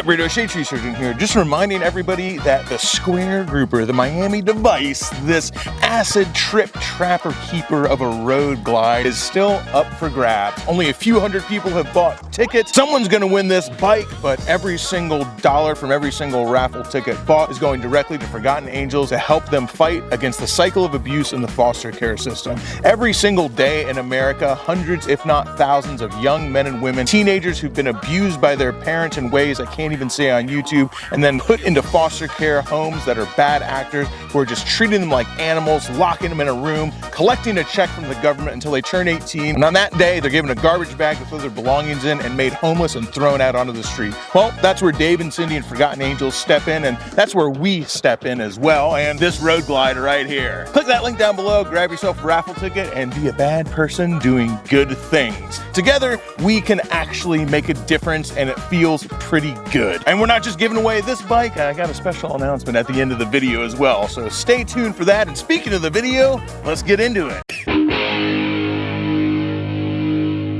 What's up, Weirdo? Shade Tree Surgeon here, just reminding everybody that the Square Grouper, the Miami device, this acid trip trapper keeper of a road glide, is still up for grabs. Only a few hundred people have bought tickets. Someone's gonna win this bike, but every single dollar from every single raffle ticket bought is going directly to Forgotten Angels to help them fight against the cycle of abuse in the foster care system. Every single day in America, hundreds, if not thousands, of young men and women, teenagers who've been abused by their parents in ways I can't even say on YouTube, and then put into foster care homes that are bad actors who are just treating them like animals, locking them in a room, collecting a check from the government until they turn 18, and on that day they're given a garbage bag to throw their belongings in and made homeless and thrown out onto the street. Well, that's where Dave and Cindy and Forgotten Angels step in, and that's where we step in as well, and this road glide right here. Click that link down below, grab yourself a raffle ticket, and be a bad person doing good things. Together, we can actually make a difference, and it feels pretty good. And we're not just giving away this bike, I got a special announcement at the end of the video as well, so stay tuned for that. And speaking of the video, let's get into it.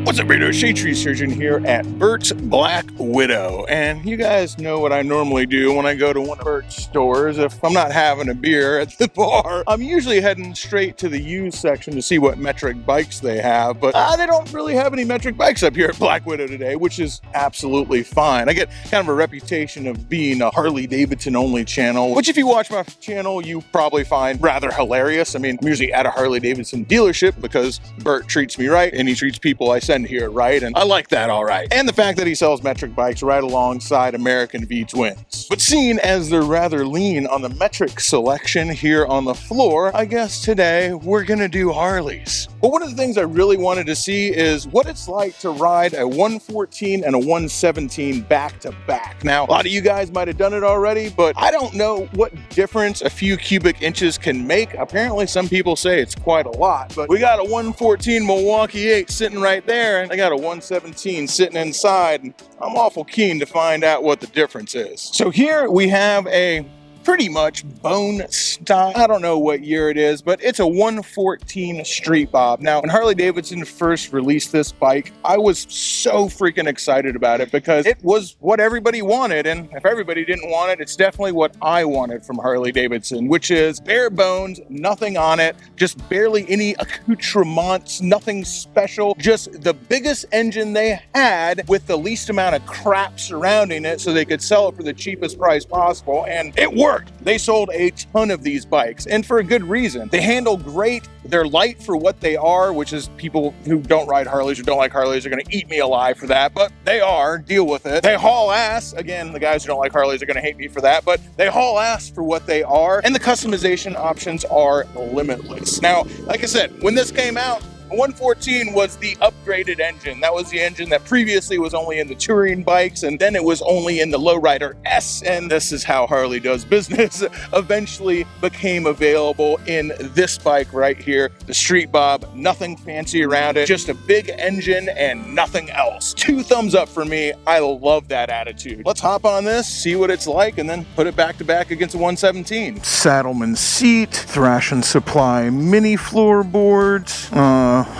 What's up, Weirdo? Shade Tree Surgeon here at Bert's Black Widow. And you guys know what I normally do when I go to one of Bert's stores. If I'm not having a beer at the bar, I'm usually heading straight to the used section to see what metric bikes they have. But they don't really have any metric bikes up here at Black Widow today, which is absolutely fine. I get kind of a reputation of being a Harley Davidson only channel, which if you watch my channel, you probably find rather hilarious. I mean, I'm usually at a Harley Davidson dealership because Bert treats me right and he treats people I send here right, and I like that all right. And the fact that he sells metric bikes right alongside American V twins. But seeing as they're rather lean on the metric selection here on the floor, I guess today we're gonna do Harleys. But one of the things I really wanted to see is what it's like to ride a 114 and a 117 back to back. Now, a lot of you guys might have done it already, but I don't know what difference a few cubic inches can make. Apparently some people say it's quite a lot, but we got a 114 Milwaukee 8 sitting right there, and I got a 117 sitting inside, and I'm awful keen to find out what the difference is. So here we have a pretty much bone stock, I don't know what year it is, but it's a 114 Street Bob. Now, when Harley Davidson first released this bike, I was so freaking excited about it because it was what everybody wanted, and if everybody didn't want it, it's definitely what I wanted from Harley Davidson, which is bare bones, nothing on it, just barely any accoutrements, nothing special, just the biggest engine they had with the least amount of crap surrounding it so they could sell it for the cheapest price possible, and it worked. They sold a ton of these bikes, and for a good reason. They handle great. They're light for what they are, which is people who don't ride Harleys or don't like Harleys are going to eat me alive for that, but they are. Deal with it. They haul ass. Again, the guys who don't like Harleys are going to hate me for that, but they haul ass for what they are, and the customization options are limitless. Now, like I said, when this came out, 114 was the upgraded engine. That was the engine that previously was only in the touring bikes, and then it was only in the Lowrider S, and this is how Harley does business. Eventually became available in this bike right here, the Street Bob. Nothing fancy around it, just a big engine and nothing else. 2 thumbs up for me. I love that attitude. Let's hop on this, see what it's like, and then put it back to back against a 117. Saddleman seat, Thrash and Supply mini floorboards,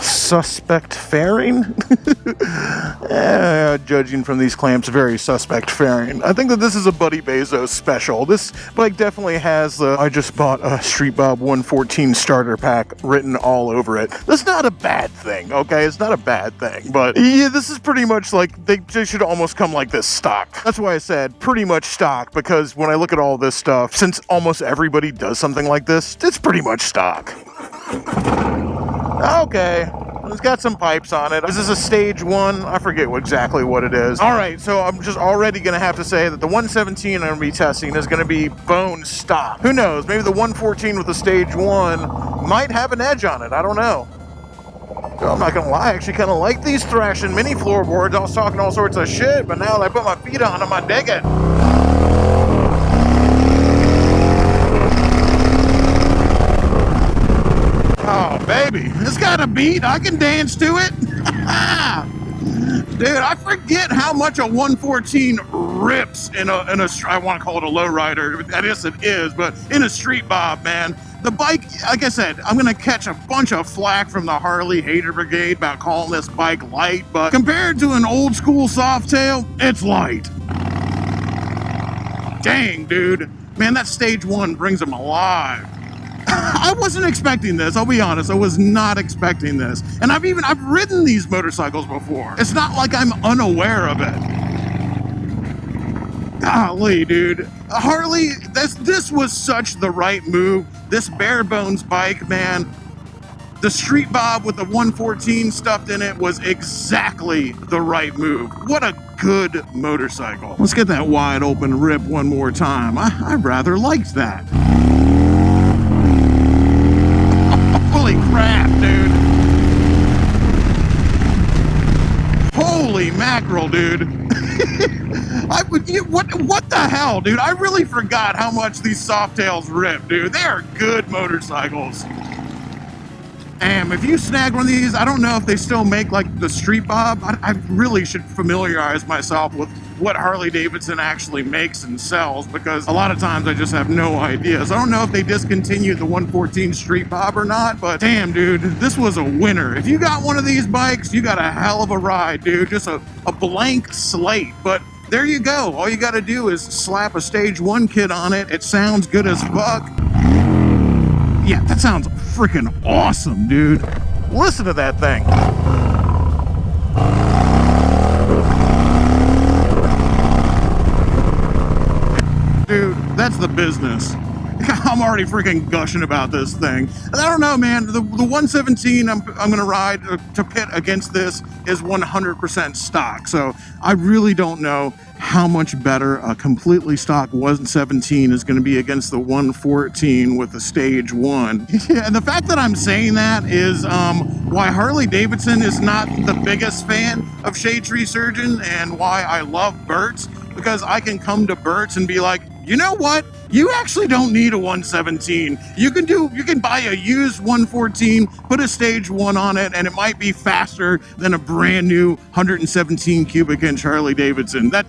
suspect fairing. Judging from these clamps, very suspect fairing. I think that this is a Buddy Bezos special. This bike definitely has the I just bought a Street Bob 114 starter pack written all over it. That's not a bad thing, okay? It's not a bad thing, but yeah, this is pretty much like they should almost come like this stock. That's why I said pretty much stock, because when I look at all this stuff, since almost everybody does something like this, it's pretty much stock. Okay, it's got some pipes on it. Is this a stage 1? I forget exactly what it is. All right, so I'm just already going to have to say that the 117 I'm going to be testing is going to be bone stock. Who knows? Maybe the 114 with the stage 1 might have an edge on it. I don't know. So I'm not going to lie, I actually kind of like these Thrash and mini floorboards. I was talking all sorts of shit, but now that I put my feet on them, I dig it. Oh, baby, this got a beat. I can dance to it. Dude, I forget how much a 114 rips in a I want to call it a lowrider. I guess it is, but in a Street Bob, man. The bike, like I said, I'm going to catch a bunch of flack from the Harley hater brigade about calling this bike light, but compared to an old school Softail, it's light. dang, dude. Man, that stage 1 brings them alive. I wasn't expecting this, I'll be honest. I was not expecting this. And I've ridden these motorcycles before. It's not like I'm unaware of it. Golly, dude. Harley, this was such the right move. This bare bones bike, man. The Street Bob with the 114 stuffed in it was exactly the right move. What a good motorcycle. Let's get that wide open rip one more time. I rather liked that. Holy crap, dude. Holy mackerel, dude. What the hell, dude? I really forgot how much these Softails rip, dude. They are good motorcycles. Damn, if you snag one of these, I don't know if they still make like the Street Bob. I really should familiarize myself with what Harley Davidson actually makes and sells, because a lot of times I just have no idea. So I don't know if they discontinued the 114 Street Bob or not, but damn, dude, this was a winner. If you got one of these bikes, you got a hell of a ride, dude. Just a blank slate, but there you go. All you got to do is slap a stage 1 kit on it. It sounds good as fuck. Yeah, that sounds freaking awesome, dude. Listen to that thing. Dude, that's the business. I'm already freaking gushing about this thing. I don't know, man. The 117 I'm gonna ride to pit against this is 100% stock. So I really don't know how much better a completely stock 117 is going to be against the 114 with the stage 1. Yeah, and the fact that I'm saying that is why Harley Davidson is not the biggest fan of Shade Tree Surgeon, and why I love Burt's, because I can come to Burt's and be like, you know what? You actually don't need a 117. You can buy a used 114, put a stage 1 on it, and it might be faster than a brand new 117 cubic inch Harley Davidson. That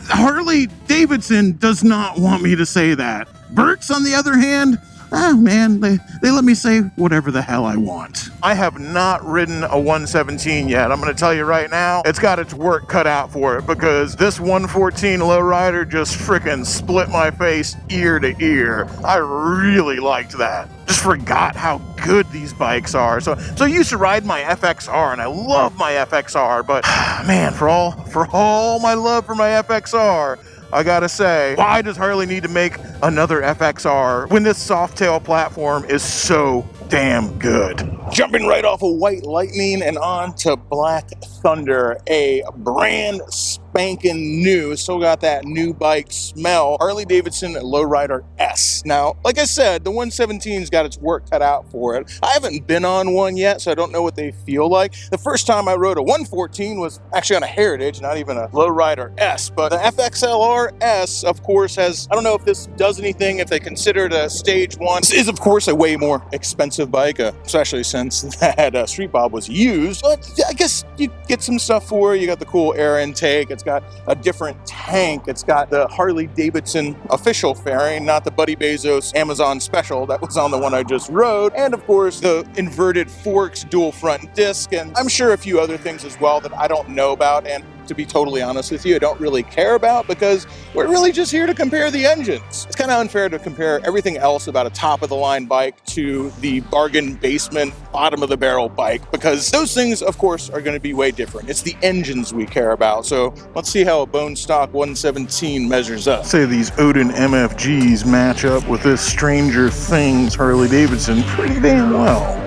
Harley Davidson does not want me to say that. Burt's, on the other hand, oh man, they let me say whatever the hell I want. I have not ridden a 117 yet. I'm going to tell you right now, it's got its work cut out for it, because this 114 lowrider just freaking split my face ear to ear. I really liked that. Just forgot how good these bikes are. So I used to ride my FXR, and I love my FXR, but man, for all my love for my FXR, I gotta say, why does Harley need to make another FXR when this Softail platform is so damn good? Jumping right off of White Lightning and on to Black Thunder, a brand spanking new, still got that new bike smell, Harley Davidson Lowrider S. Now, like I said, the 117's got its work cut out for it. I haven't been on one yet, so I don't know what they feel like. The first time I rode a 114 was actually on a Heritage, not even a Lowrider S, but the FXLR S, of course, has, I don't know if this does anything, if they consider it a stage 1. This is, of course, a way more expensive bike, especially since that Street Bob was used, but I guess you get some stuff for it. You got the cool air intake, it's got a different tank, it's got the Harley Davidson official fairing, not the Buddy Bezos Amazon special that was on the one I just rode, and of course the inverted forks, dual front disc, and I'm sure a few other things as well that I don't know about, and to be totally honest with you, I don't really care about, because we're really just here to compare the engines. It's kind of unfair to compare everything else about a top-of-the-line bike to the bargain basement, bottom-of-the-barrel bike, because those things, of course, are going to be way different. It's the engines we care about. So let's see how a bone stock 117 measures up. Say these Odin MFGs match up with this Stranger Things Harley Davidson pretty damn well.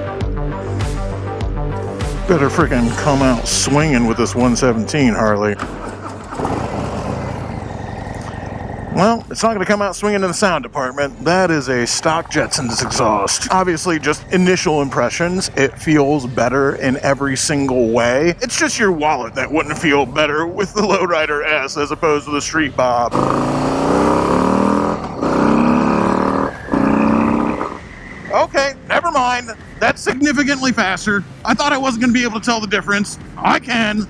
Better freaking come out swinging with this 117, Harley. Well, it's not going to come out swinging in the sound department. That is a stock Jetsons exhaust. Obviously, just initial impressions. It feels better in every single way. It's just your wallet that wouldn't feel better with the Lowrider S as opposed to the Street Bob. Okay, never mind. That's significantly faster. I thought I wasn't going to be able to tell the difference. I can.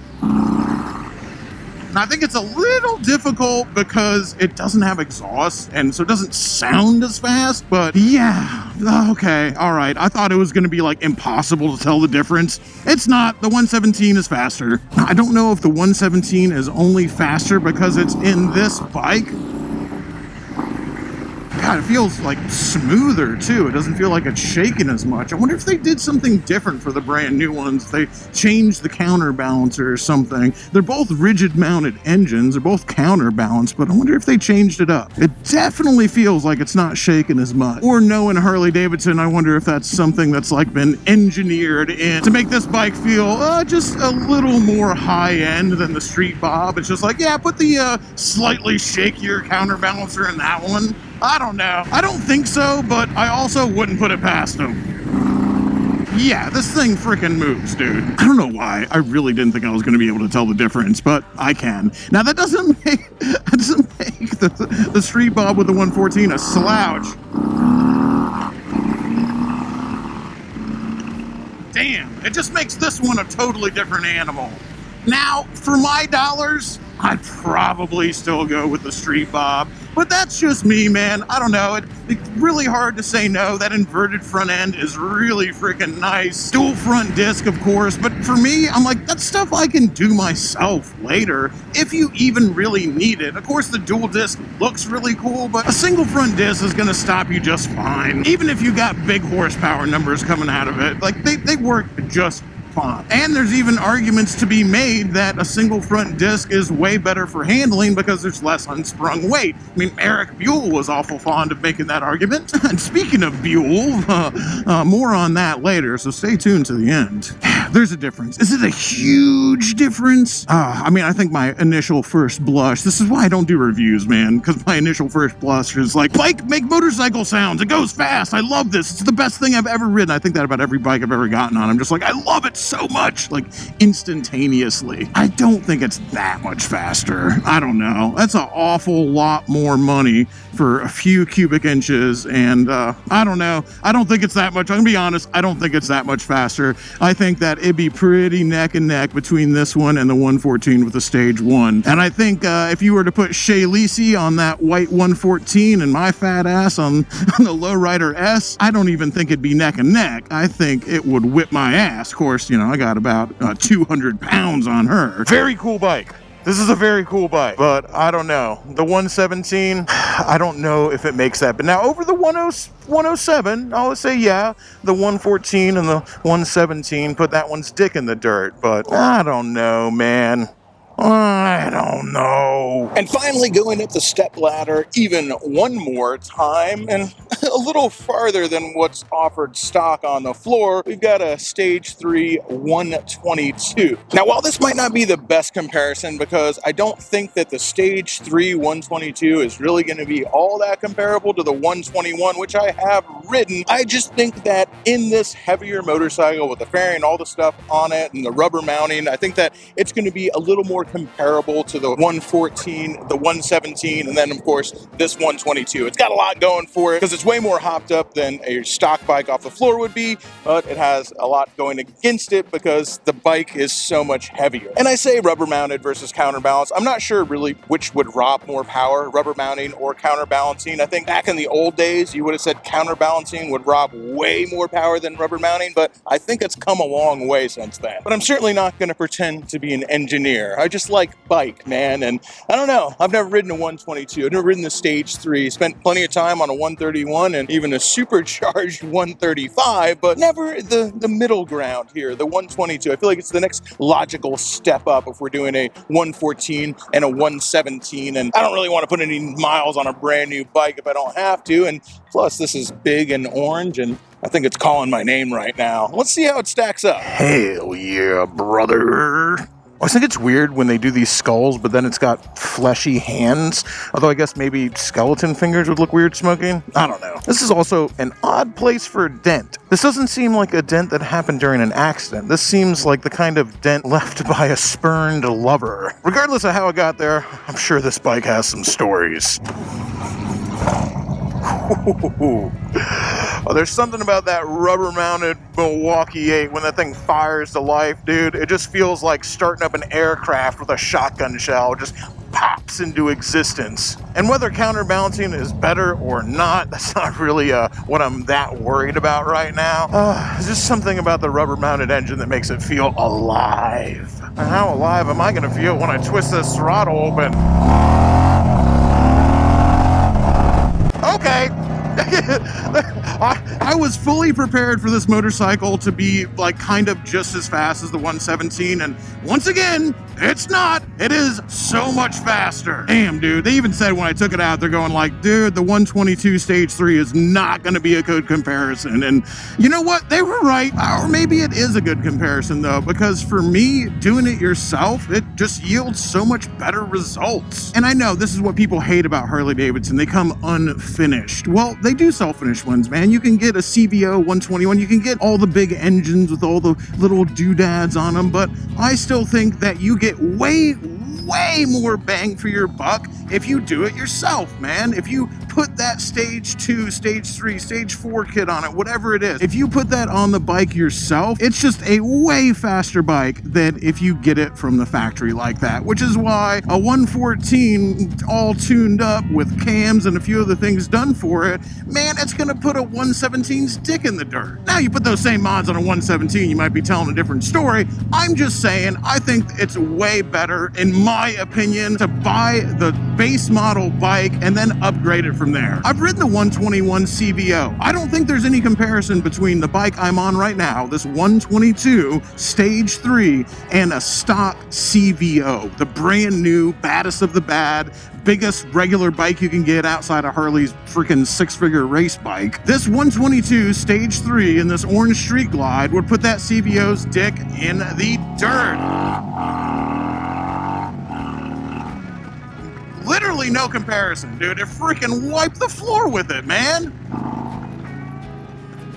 And I think it's a little difficult because it doesn't have exhaust, and so it doesn't sound as fast. But yeah, okay, all right. I thought it was going to be like impossible to tell the difference. It's not. The 117 is faster. I don't know if the 117 is only faster because it's in this bike, God, it feels like smoother too. It doesn't feel like it's shaking as much. I wonder if they did something different for the brand new ones. They changed the counterbalancer or something. They're both rigid mounted engines. They're both counterbalanced, but I wonder if they changed it up. It definitely feels like it's not shaking as much. Or knowing Harley Davidson, I wonder if that's something that's like been engineered in to make this bike feel just a little more high end than the Street Bob. It's just like, yeah, put the slightly shakier counterbalancer in that one. I don't know. I don't think so, but I also wouldn't put it past them. Yeah, this thing freaking moves, dude. I don't know why. I really didn't think I was going to be able to tell the difference, but I can. Now, that doesn't make the Street Bob with the 114 a slouch. Damn, it just makes this one a totally different animal. Now, for my dollars, I'd probably still go with the Street Bob, but that's just me, man. I don't know. It's really hard to say no. That inverted front end is really freaking nice. Dual front disc, of course, but for me, I'm like, that's stuff I can do myself later, if you even really need it. Of course, the dual disc looks really cool, but a single front disc is gonna stop you just fine. Even if you got big horsepower numbers coming out of it, like they work just fine. And there's even arguments to be made that a single front disc is way better for handling because there's less unsprung weight. I mean, Eric Buell was awful fond of making that argument. And speaking of Buell, more on that later, so stay tuned to the end. There's a difference. Is it a huge difference? I mean, I think my initial first blush, this is why I don't do reviews, man, because my initial first blush is like, bike make motorcycle sounds, it goes fast, I love this, it's the best thing I've ever ridden. I think that about every bike I've ever gotten on. I'm just like, I love it so much, like instantaneously. I don't think it's that much faster. I don't know. That's an awful lot more money for a few cubic inches, and I don't know. I don't think it's that much. I'm gonna be honest, I don't think it's that much faster. I think that it'd be pretty neck and neck between this one and the 114 with the stage 1. And I think if you were to put Shay Lisi on that white 114 and my fat ass on the Lowrider S, I don't even think it'd be neck and neck. I think it would whip my ass. Of course, you know, I got about 200 pounds on her. Very cool bike. This is a very cool bike, but I don't know. The 117, I don't know if it makes that. But now over the 107, I'll say, yeah, the 114 and the 117, put that one's dick in the dirt. But I don't know, man. I don't know. And finally going up the step ladder even one more time and a little farther than what's offered stock on the floor, we've got a stage 3 122. Now, while this might not be the best comparison because I don't think that the stage 3 122 is really going to be all that comparable to the 121, which I have ridden, I just think that in this heavier motorcycle with the fairing and all the stuff on it and the rubber mounting, I think that it's going to be a little more comparable to the 114, the 117, and then of course this 122. It's got a lot going for it because it's way more hopped up than a stock bike off the floor would be, but it has a lot going against it because the bike is so much heavier. And I say rubber mounted versus counterbalance. I'm not sure really which would rob more power, rubber mounting or counterbalancing. I think back in the old days you would have said counterbalancing would rob way more power than rubber mounting, but I think it's come a long way since then. But I'm certainly not going to pretend to be an engineer. I just like bike, man, and I don't know. I've never ridden a 122. I've never ridden the stage 3. Spent plenty of time on a 131 and even a supercharged 135, but never the middle ground here, the 122. I feel like it's the next logical step up if we're doing a 114 and a 117, and I don't really want to put any miles on a brand new bike if I don't have to, and plus this is big and orange, and I think it's calling my name right now. Let's see how it stacks up. Hell yeah, brother. I think it's weird when they do these skulls, but then it's got fleshy hands. Although I guess maybe skeleton fingers would look weird smoking. I don't know. This is also an odd place for a dent. This doesn't seem like a dent that happened during an accident. This seems like the kind of dent left by a spurned lover. Regardless of how it got there, I'm sure this bike has some stories. Oh, there's something about that rubber-mounted Milwaukee 8 when that thing fires to life, dude. It just feels like starting up an aircraft with a shotgun shell. It just pops into existence. And whether counterbalancing is better or not, that's not really what I'm that worried about right now. There's just something about the rubber-mounted engine that makes it feel alive. And how alive am I going to feel when I twist this throttle open? Okay. I was fully prepared for this motorcycle to be like kind of just as fast as the 117, and once again, it's not. It is so much faster. Damn, dude. They even said when I took it out, they're going like, dude, the 122 Stage 3 is not going to be a good comparison. And you know what? They were right. Or maybe it is a good comparison, though, because for me, doing it yourself, it just yields so much better results. And I know this is what people hate about Harley Davidson. They come unfinished. Well, they do sell finished ones, man. You can get a CVO 121. You can get all the big engines with all the little doodads on them, but I still think that you get way more bang for your buck if you do it yourself, man. If you put that Stage 2, Stage 3, Stage 4 kit on it, whatever it is, if you put that on the bike yourself, it's just a way faster bike than if you get it from the factory like that, which is why a 114 all tuned up with cams and a few other things done for it, man, it's gonna put a 117's dick in the dirt. Now you put those same mods on a 117, you might be telling a different story. I'm just saying, I think it's way better, in my opinion, to buy the base model bike and then upgrade it from there. I've ridden the 121 CVO. I don't think there's any comparison between the bike I'm on right now, this 122 Stage 3, and a stock CVO, the brand new, baddest of the bad, biggest regular bike you can get outside of Harley's freaking six-figure race bike. This 122 Stage 3 in this orange Street Glide would put that CVO's dick in the dirt. Literally no comparison, dude. It freaking wiped the floor with it, man.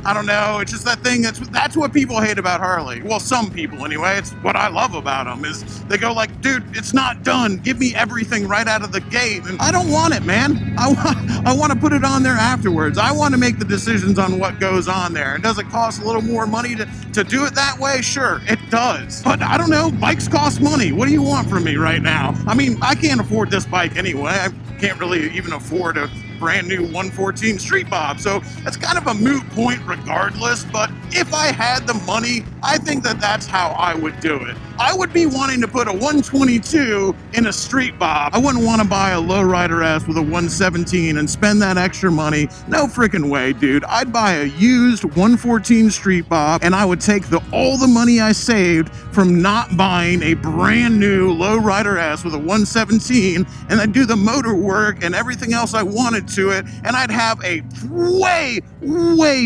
I don't know, it's just that thing, that's what people hate about Harley. Well, some people anyway. It's what I love about them, is they go like, dude, it's not done. Give me everything right out of the gate. And I don't want it, man. I want to put it on there afterwards. I want to make the decisions on what goes on there. And does it cost a little more money to do it that way? Sure, it does. But I don't know, bikes cost money. What do you want from me right now? I mean, I can't afford this bike anyway. I can't really even afford a brand new 114 Street Bob, so it's kind of a moot point regardless. But if I had the money, I think that that's how I would do it. I would be wanting to put a 122 in a Street Bob. I wouldn't want to buy a lowrider S with a 117 and spend that extra money. No freaking way, dude. I'd buy a used 114 Street Bob, and I would take all the money I saved from not buying a brand new lowrider S with a 117, and I'd do the motor work and everything else I wanted to it, and I'd have a way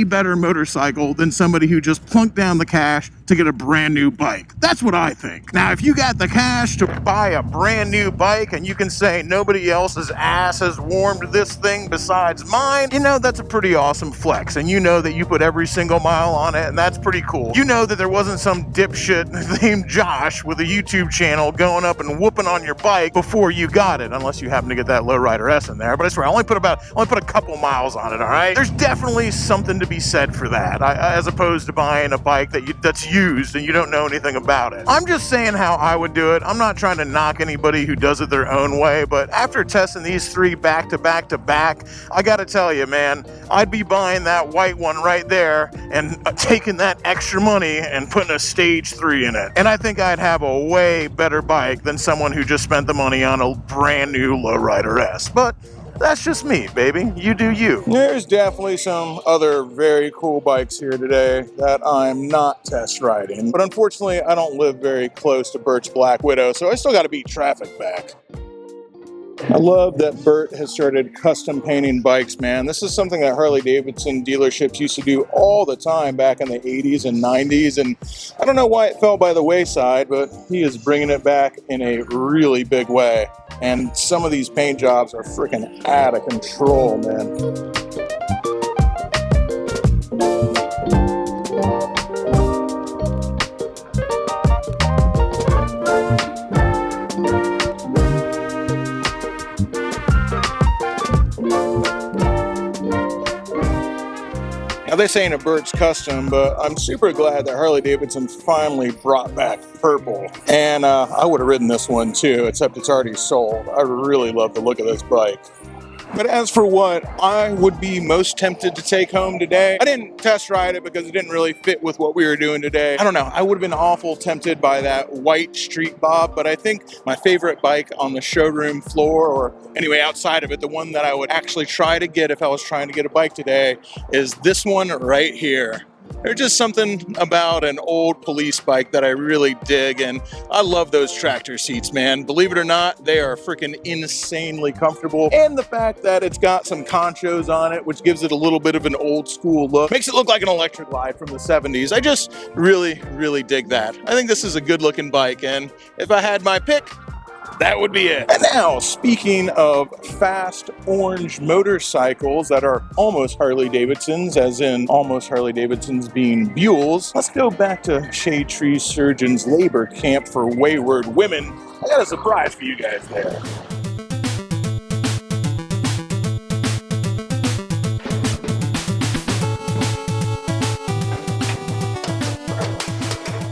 better motorcycle than somebody who just plunked down the cash to get a brand new bike. That's what I think. Now, if you got the cash to buy a brand new bike and you can say nobody else's ass has warmed this thing besides mine, you know, that's a pretty awesome flex. And you know that you put every single mile on it, and that's pretty cool. You know that there wasn't some dipshit named Josh with a YouTube channel going up and whooping on your bike before you got it, unless you happen to get that lowrider S in there. But I swear, I only put a couple miles on it, all right? There's definitely something to be said for that, as opposed to buying a bike that's used and you don't know anything about it. I'm just saying how I would do it. I'm not trying to knock anybody who does it their own way, but after testing these three back to back to back, I gotta tell you, man, I'd be buying that white one right there and taking that extra money and putting a Stage 3 in it. And I think I'd have a way better bike than someone who just spent the money on a brand new lowrider S. But that's just me, baby. You do you. There's definitely some other very cool bikes here today that I'm not test riding. But unfortunately, I don't live very close to Bert's Black Widow, so I still got to beat traffic back. I love that Bert has started custom painting bikes, man. This is something that Harley Davidson dealerships used to do all the time back in the 80s and 90s, and I don't know why it fell by the wayside, but he is bringing it back in a really big way. And some of these paint jobs are freaking out of control, man. Now, this ain't a Bert's custom, but I'm super glad that Harley Davidson finally brought back purple. And I would have ridden this one too, except it's already sold. I really love the look of this bike. But as for what I would be most tempted to take home today, I didn't test ride it because it didn't really fit with what we were doing today. I don't know, I would have been awful tempted by that white Street Bob, but I think my favorite bike on the showroom floor, or anyway outside of it, the one that I would actually try to get if I was trying to get a bike today, is this one right here. There's just something about an old police bike that I really dig, and I love those tractor seats, man. Believe it or not, they are freaking insanely comfortable, and the fact that it's got some conchos on it, which gives it a little bit of an old school look, makes it look like an electric glide from the 70s. I just really, really dig that. I think this is a good looking bike, and if I had my pick, that would be it. And now, speaking of fast orange motorcycles that are almost Harley Davidsons, as in almost Harley Davidsons being Buells, let's go back to Shade Tree Surgeon's labor camp for wayward women. I got a surprise for you guys there.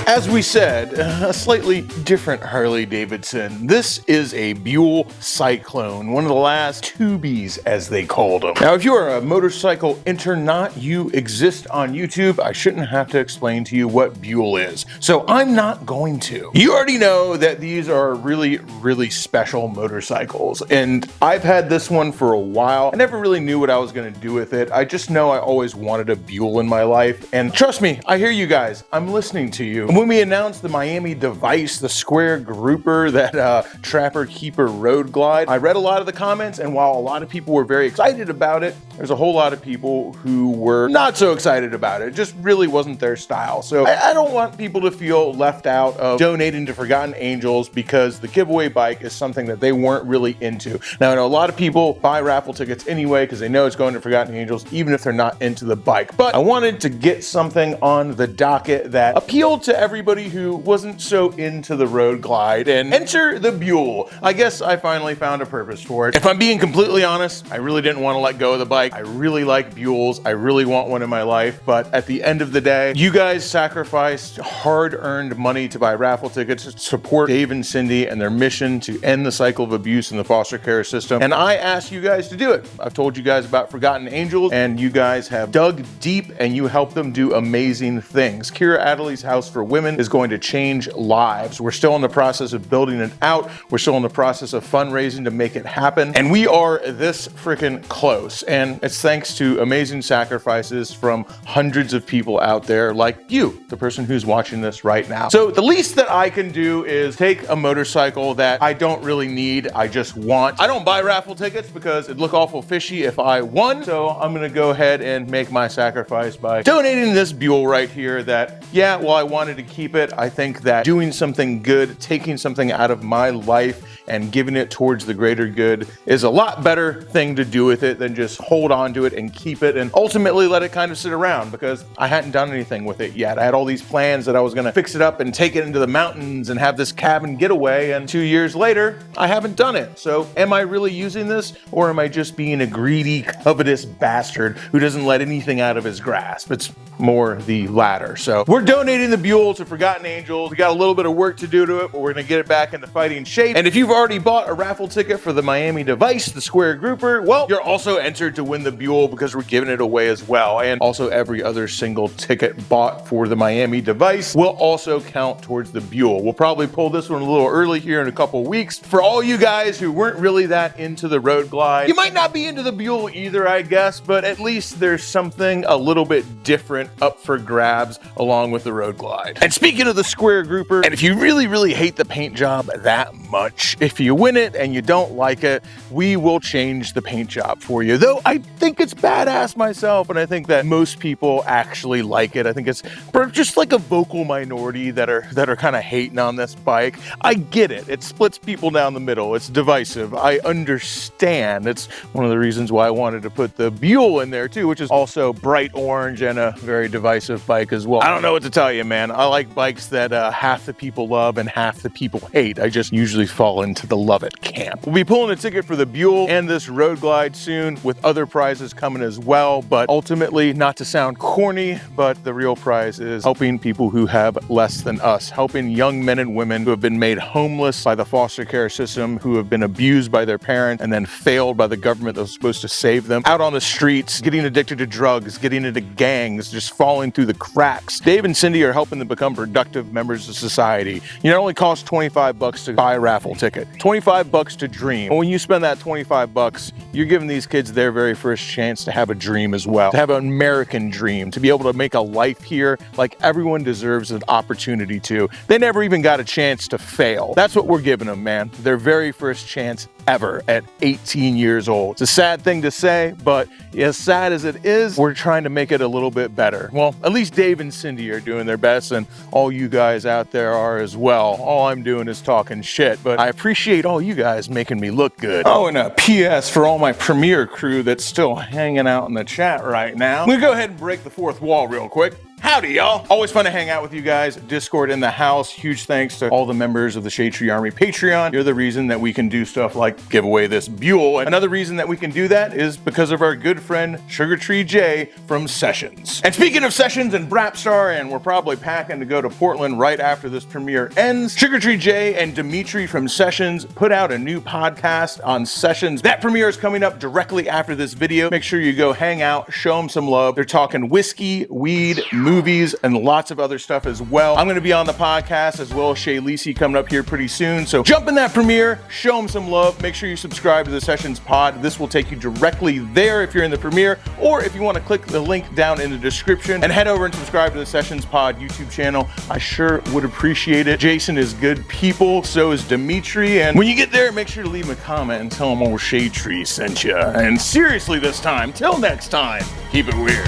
As we said, a slightly different Harley Davidson. This is a Buell Cyclone, one of the last tubies as they called them. Now, if you are a motorcycle internaut, you exist on YouTube, I shouldn't have to explain to you what Buell is. So I'm not going to. You already know that these are really, really special motorcycles, and I've had this one for a while. I never really knew what I was gonna do with it. I just know I always wanted a Buell in my life, and trust me, I hear you guys, I'm listening to you. When we announced the Miami device, the square grouper, that Trapper Keeper Road Glide, I read a lot of the comments, and while a lot of people were very excited about it, there's a whole lot of people who were not so excited about it. It just really wasn't their style. So I don't want people to feel left out of donating to Forgotten Angels because the giveaway bike is something that they weren't really into. Now, I know a lot of people buy raffle tickets anyway because they know it's going to Forgotten Angels, even if they're not into the bike. But I wanted to get something on the docket that appealed to everybody who wasn't so into the Road Glide, and enter the Buell. I guess I finally found a purpose for it. If I'm being completely honest, I really didn't want to let go of the bike. I really like Buells. I really want one in my life, but at the end of the day, you guys sacrificed hard-earned money to buy raffle tickets to support Dave and Cindy and their mission to end the cycle of abuse in the foster care system, and I asked you guys to do it. I've told you guys about Forgotten Angels, and you guys have dug deep and you helped them do amazing things. Kira Adderley's House for Women is going to change lives. We're still in the process of building it out. We're still in the process of fundraising to make it happen. And we are this freaking close. And it's thanks to amazing sacrifices from hundreds of people out there like you, the person who's watching this right now. So the least that I can do is take a motorcycle that I don't really need, I just want. I don't buy raffle tickets because it'd look awful fishy if I won. So I'm gonna go ahead and make my sacrifice by donating this Buell right here that, yeah, well, I wanted to keep it. I think that doing something good, taking something out of my life and giving it towards the greater good is a lot better thing to do with it than just hold on to it and keep it and ultimately let it kind of sit around, because I hadn't done anything with it yet. I had all these plans that I was gonna fix it up and take it into the mountains and have this cabin getaway, and 2 years later, I haven't done it. So am I really using this, or am I just being a greedy, covetous bastard who doesn't let anything out of his grasp? It's more the latter. So we're donating the Buell to Forgotten Angels. We got a little bit of work to do to it, but we're gonna get it back into fighting shape. And if you've already bought a raffle ticket for the Miami device, the square grouper, well, you're also entered to win the Buell because we're giving it away as well. And also every other single ticket bought for the Miami device will also count towards the Buell. We'll probably pull this one a little early here in a couple weeks. For all you guys who weren't really that into the Road Glide, you might not be into the Buell either, I guess, but at least there's something a little bit different up for grabs along with the Road Glide. And speaking of the square grouper, and if you really, really hate the paint job that much, if you win it and you don't like it, we will change the paint job for you. Though I think it's badass myself, and I think that most people actually like it. I think it's just like a vocal minority that are kind of hating on this bike. I get it. It splits people down the middle. It's divisive. I understand. It's one of the reasons why I wanted to put the Buell in there too, which is also bright orange and a very divisive bike as well. I don't know what to tell you, man. I I like bikes that half the people love and half the people hate. I just usually fall into the love it camp. We'll be pulling a ticket for the Buell and this Road Glide soon, with other prizes coming as well. But ultimately, not to sound corny, but the real prize is helping people who have less than us, helping young men and women who have been made homeless by the foster care system, who have been abused by their parents and then failed by the government that was supposed to save them, out on the streets, getting addicted to drugs, getting into gangs, just falling through the cracks. Dave and Cindy are helping them become productive members of society. You know, it only costs 25 bucks to buy a raffle ticket, 25 bucks to dream. And when you spend that 25 bucks, you're giving these kids their very first chance to have a dream as well, to have an American dream, to be able to make a life here like everyone deserves an opportunity to. They never even got a chance to fail. That's what we're giving them, man. Their very first chance ever at 18 years old. It's a sad thing to say, but as sad as it is, we're trying to make it a little bit better. Well, at least Dave and Cindy are doing their best, and all you guys out there are as well. All I'm doing is talking shit, but I appreciate all you guys making me look good. Oh, and a PS for all my Premiere crew that's still hanging out in the chat right now. I'm gonna go ahead and break the fourth wall real quick. Howdy, y'all. Always fun to hang out with you guys. Discord in the house. Huge thanks to all the members of the Shade Tree Army Patreon. You're the reason that we can do stuff like give away this Buell. And another reason that we can do that is because of our good friend Sugar Tree Jay from Sessions. And speaking of Sessions and Brapstar, and we're probably packing to go to Portland right after this premiere ends, Sugar Tree Jay and Dimitri from Sessions put out a new podcast on Sessions. That premiere is coming up directly after this video. Make sure you go hang out, show them some love. They're talking whiskey, weed, movies, and lots of other stuff as well. I'm going to be on the podcast as well as Shay Lisi coming up here pretty soon. So jump in that premiere, show them some love. Make sure you subscribe to the Sessions pod. This will take you directly there if you're in the premiere, or if you want to click the link down in the description and head over and subscribe to the Sessions pod YouTube channel. I sure would appreciate it. Jason is good people, so is Dimitri. And when you get there, make sure to leave him a comment and tell him old Shade Tree sent you. And seriously this time, till next time, keep it weird.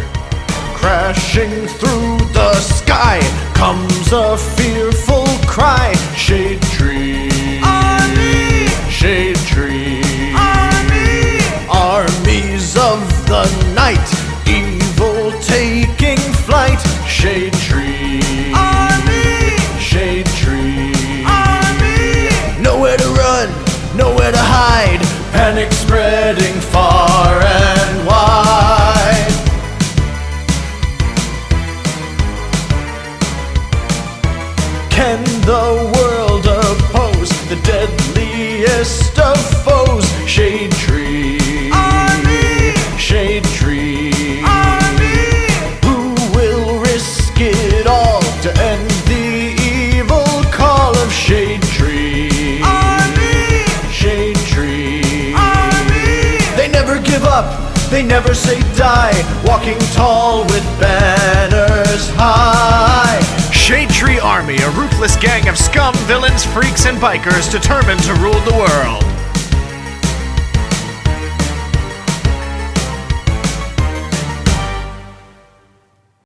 Crashing through the sky comes a fearful cry. Shade Tree Army, Shade Tree Army, armies of the night, evil taking flight. Shade Tree Army, Shade Tree Army, nowhere to run, nowhere to hide, panic spreading far and wide. Can the world oppose the deadliest of foes? Shade Tree Army, Shade Tree Army, who will risk it all to end the evil call of Shade Tree Army, Shade Tree Army. They never give up, they never say die, walking tall with banners high. Shade Tree Army, a ruthless gang of scum, villains, freaks, and bikers determined to rule the world.